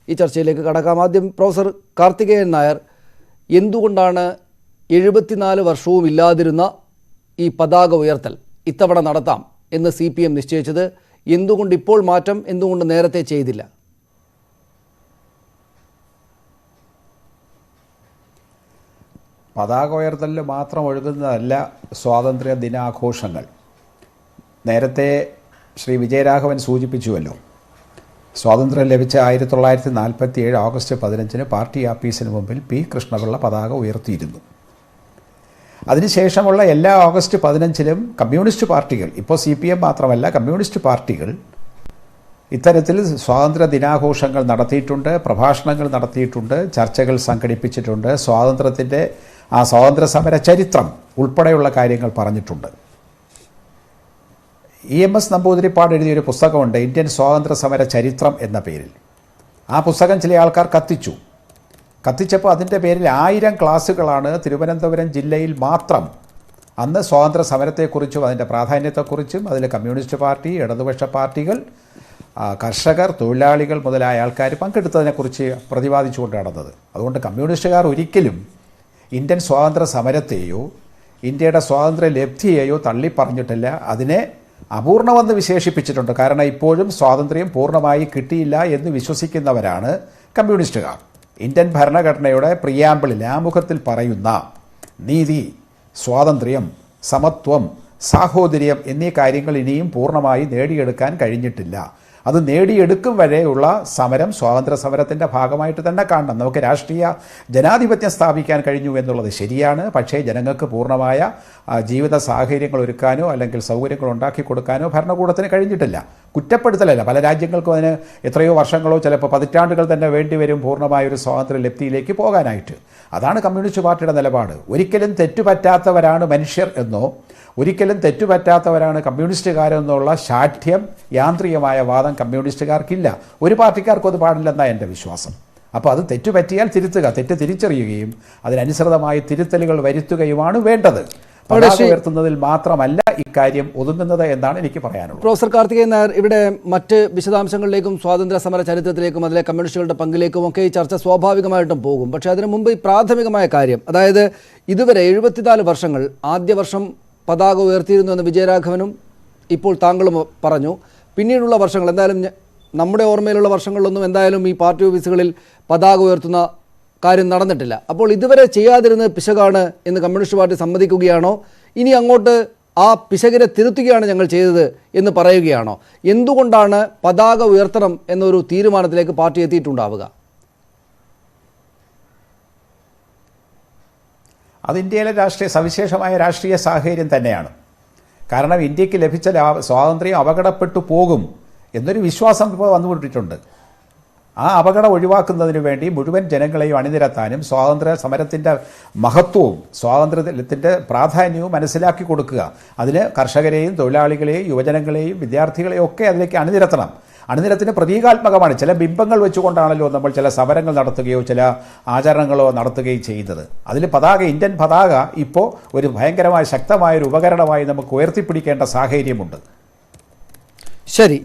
ഈ ചർച്ചയിലേക്ക് കടക്കാം. ആദ്യം പ്രൊഫസർ കാർത്തികേയൻ നായർ, എന്തുകൊണ്ടാണ് 74 വർഷവും ഇല്ലാതിരുന്ന ഈ പതാക ഉയർത്തൽ ഇത്തവണ നടത്താം എന്ന് CPM നിശ്ചയിച്ചത്? എന്തുകൊണ്ട് ഇപ്പോൾ മാറ്റം, എന്തുകൊണ്ട് നേരത്തെ ചെയ്തില്ല? പതാക ഉയർത്തലിൽ മാത്രം ഒഴുകുന്നതല്ല സ്വാതന്ത്ര്യ ദിനാഘോഷങ്ങൾ. നേരത്തെ ശ്രീ വിജയരാഘവൻ സൂചിപ്പിച്ചുവല്ലോ, സ്വാതന്ത്ര്യം ലഭിച്ച 1947 ഓഗസ്റ്റ് 15 പാർട്ടി ആഫീസിന് മുമ്പിൽ P. കൃഷ്ണപിള്ള പതാക ഉയർത്തിയിരുന്നു. അതിനുശേഷമുള്ള എല്ലാ ഓഗസ്റ്റ് 15-ലും കമ്മ്യൂണിസ്റ്റ് പാർട്ടികൾ, ഇപ്പോൾ CPM മാത്രമല്ല കമ്മ്യൂണിസ്റ്റ് പാർട്ടികൾ ഇത്തരത്തിൽ സ്വാതന്ത്ര്യ ദിനാഘോഷങ്ങൾ നടത്തിയിട്ടുണ്ട്, പ്രഭാഷണങ്ങൾ നടത്തിയിട്ടുണ്ട്, ചർച്ചകൾ സംഘടിപ്പിച്ചിട്ടുണ്ട്, സ്വാതന്ത്ര്യത്തിൻ്റെ ആ സ്വാതന്ത്ര്യ സമര ചരിത്രം ഉൾപ്പെടെയുള്ള കാര്യങ്ങൾ പറഞ്ഞിട്ടുണ്ട്. EMS നമ്പൂതിരിപ്പാട് എഴുതിയൊരു പുസ്തകമുണ്ട്, ഇന്ത്യൻ സ്വാതന്ത്ര്യ സമര ചരിത്രം എന്ന പേരിൽ. ആ പുസ്തകം ചില ആൾക്കാർ കത്തിച്ചപ്പോൾ അതിൻ്റെ പേരിൽ 1000 ക്ലാസ്സുകളാണ് തിരുവനന്തപുരം ജില്ലയിൽ മാത്രം അന്ന് സ്വാതന്ത്ര്യ സമരത്തെക്കുറിച്ചും അതിൻ്റെ പ്രാധാന്യത്തെക്കുറിച്ചും അതിൽ കമ്മ്യൂണിസ്റ്റ് പാർട്ടി, ഇടതുപക്ഷ പാർട്ടികൾ, കർഷകർ, തൊഴിലാളികൾ മുതലായ ആൾക്കാർ പങ്കെടുത്തതിനെക്കുറിച്ച് പ്രതിപാദിച്ചുകൊണ്ട് നടന്നത്. അതുകൊണ്ട് കമ്മ്യൂണിസ്റ്റുകാർ ഒരിക്കലും ഇന്ത്യൻ സ്വാതന്ത്ര്യ സമരത്തെയോ ഇന്ത്യയുടെ സ്വാതന്ത്ര്യ ലബ്ധിയെയോ തള്ളിപ്പറഞ്ഞിട്ടില്ല, അതിനെ അപൂർണമെന്ന് വിശേഷിപ്പിച്ചിട്ടുണ്ട്. കാരണം ഇപ്പോഴും സ്വാതന്ത്ര്യം പൂർണ്ണമായി കിട്ടിയില്ല എന്ന് വിശ്വസിക്കുന്നവരാണ് കമ്മ്യൂണിസ്റ്റുകാർ. ഇന്ത്യൻ ഭരണഘടനയുടെ പ്രിയാമ്പിളിൽ, ആമുഖത്തിൽ പറയുന്ന നീതി, സ്വാതന്ത്ര്യം, സമത്വം, സാഹോദര്യം എന്നീ കാര്യങ്ങൾ ഇനിയും പൂർണ്ണമായി നേടിയെടുക്കാൻ കഴിഞ്ഞിട്ടില്ല. അത് നേടിയെടുക്കും വരെയുള്ള സമരം സ്വാതന്ത്ര്യ സമരത്തിൻ്റെ ഭാഗമായിട്ട് തന്നെ കാണണം. നമുക്ക് രാഷ്ട്രീയ ജനാധിപത്യം സ്ഥാപിക്കാൻ കഴിഞ്ഞു എന്നുള്ളത് ശരിയാണ്. പക്ഷേ ജനങ്ങൾക്ക് പൂർണ്ണമായ ജീവിത സാഹചര്യങ്ങൾ ഒരുക്കാനോ അല്ലെങ്കിൽ സൗകര്യങ്ങൾ ഉണ്ടാക്കി കൊടുക്കാനോ ഭരണകൂടത്തിന് കഴിഞ്ഞിട്ടില്ല. കുറ്റപ്പെടുത്തലല്ല, പല രാജ്യങ്ങൾക്കും അതിന് എത്രയോ വർഷങ്ങളോ ചിലപ്പോൾ പതിറ്റാണ്ടുകൾ തന്നെ വേണ്ടിവരും പൂർണ്ണമായൊരു സ്വാതന്ത്ര്യ ലബ്ധിയിലേക്ക് പോകാനായിട്ട്. അതാണ് കമ്മ്യൂണിസ്റ്റ് പാർട്ടിയുടെ നിലപാട്. ഒരിക്കലും തെറ്റുപറ്റാത്തവരാണ് മനുഷ്യർ എന്നോ ഒരിക്കലും തെറ്റുപറ്റാത്തവരാണ് കമ്മ്യൂണിസ്റ്റുകാരെന്നുള്ള ശാഠ്യം, യാന്ത്രികമായ വാദം കമ്മ്യൂണിസ്റ്റുകാർക്കില്ല. ഒരു പാർട്ടിക്കാർക്കും അത് പാടില്ലെന്നാണ് എൻ്റെ വിശ്വാസം. അപ്പോൾ അത് തെറ്റുപറ്റിയാൽ തിരുത്തുക, തെറ്റ് തിരിച്ചറിയുകയും അതിനനുസൃതമായി തിരുത്തലുകൾ വരുത്തുകയുമാണ് വേണ്ടത്. പതാക ഉയർത്തുന്നതിൽ മാത്രമല്ല ഇക്കാര്യം ഒതുങ്ങുന്നത് എന്നാണ് എനിക്ക് പറയാനുള്ളത്. പ്രൊഫസർ കാർത്തികേയൻ നായർ, ഇവിടെ മറ്റ് വിശദാംശങ്ങളിലേക്കും സ്വാതന്ത്ര്യ സമര ചരിത്രത്തിലേക്കും അതിലെ കമ്മ്യൂണിസ്റ്റുകളുടെ പങ്കിലേക്കും ഒക്കെ ഈ ചർച്ച സ്വാഭാവികമായിട്ടും പോകും. പക്ഷേ അതിനു മുമ്പ് ഈ പ്രാഥമികമായ കാര്യം, അതായത് ഇതുവരെ 74 വർഷങ്ങൾ, ആദ്യ വർഷം പതാക ഉയർത്തിയിരുന്നു എന്ന് വിജയരാഘവനും ഇപ്പോൾ താങ്കളും പറഞ്ഞു. പിന്നീടുള്ള വർഷങ്ങൾ, എന്തായാലും നമ്മുടെ ഓർമ്മയിലുള്ള വർഷങ്ങളിലൊന്നും എന്തായാലും ഈ പാർട്ടി ഓഫീസുകളിൽ പതാക ഉയർത്തുന്ന കാര്യം നടന്നിട്ടില്ല. അപ്പോൾ ഇതുവരെ ചെയ്യാതിരുന്നത് പിശകാണ് എന്ന് കമ്മ്യൂണിസ്റ്റ് പാർട്ടി സമ്മതിക്കുകയാണോ? ഇനി അങ്ങോട്ട് ആ പിശകിനെ തിരുത്തുകയാണ് ഞങ്ങൾ ചെയ്തത് എന്ന് പറയുകയാണോ? എന്തുകൊണ്ടാണ് പതാക ഉയർത്തണം എന്നൊരു തീരുമാനത്തിലേക്ക് പാർട്ടി എത്തിയിട്ടുണ്ടാവുക? അത് ഇന്ത്യയിലെ സവിശേഷമായ രാഷ്ട്രീയ സാഹചര്യം തന്നെയാണ്. കാരണം ഇന്ത്യക്ക് ലഭിച്ച സ്വാതന്ത്ര്യം അപകടപ്പെട്ടു പോകും എന്നൊരു വിശ്വാസം ഇപ്പോൾ വന്നുകൊണ്ടിട്ടുണ്ട്. ആ അപകടം ഒഴിവാക്കുന്നതിന് വേണ്ടി മുഴുവൻ ജനങ്ങളെയും അണിനിരത്താനും സ്വാതന്ത്ര്യ സമരത്തിൻ്റെ മഹത്വവും സ്വാതന്ത്ര്യത്തിൻ്റെ പ്രാധാന്യവും മനസ്സിലാക്കി കൊടുക്കുക, അതിന് കർഷകരെയും തൊഴിലാളികളെയും യുവജനങ്ങളെയും വിദ്യാർത്ഥികളെയും ഒക്കെ അതിലേക്ക് അണിനിരത്തണം. അണിനിരത്തിന് പ്രതീകാത്മകമാണ്. ചില ബിംബങ്ങൾ വെച്ചുകൊണ്ടാണല്ലോ നമ്മൾ ചില സമരങ്ങൾ നടത്തുകയോ ചില ആചരണങ്ങളോ നടത്തുകയും ചെയ്യുന്നത്. അതിൽ ഇന്ത്യൻ പതാക ഇപ്പോൾ ഒരു ഭയങ്കരമായ ശക്തമായൊരു ഉപകരണമായി നമുക്ക് ഉയർത്തിപ്പിടിക്കേണ്ട സാഹചര്യമുണ്ട്. ശരി.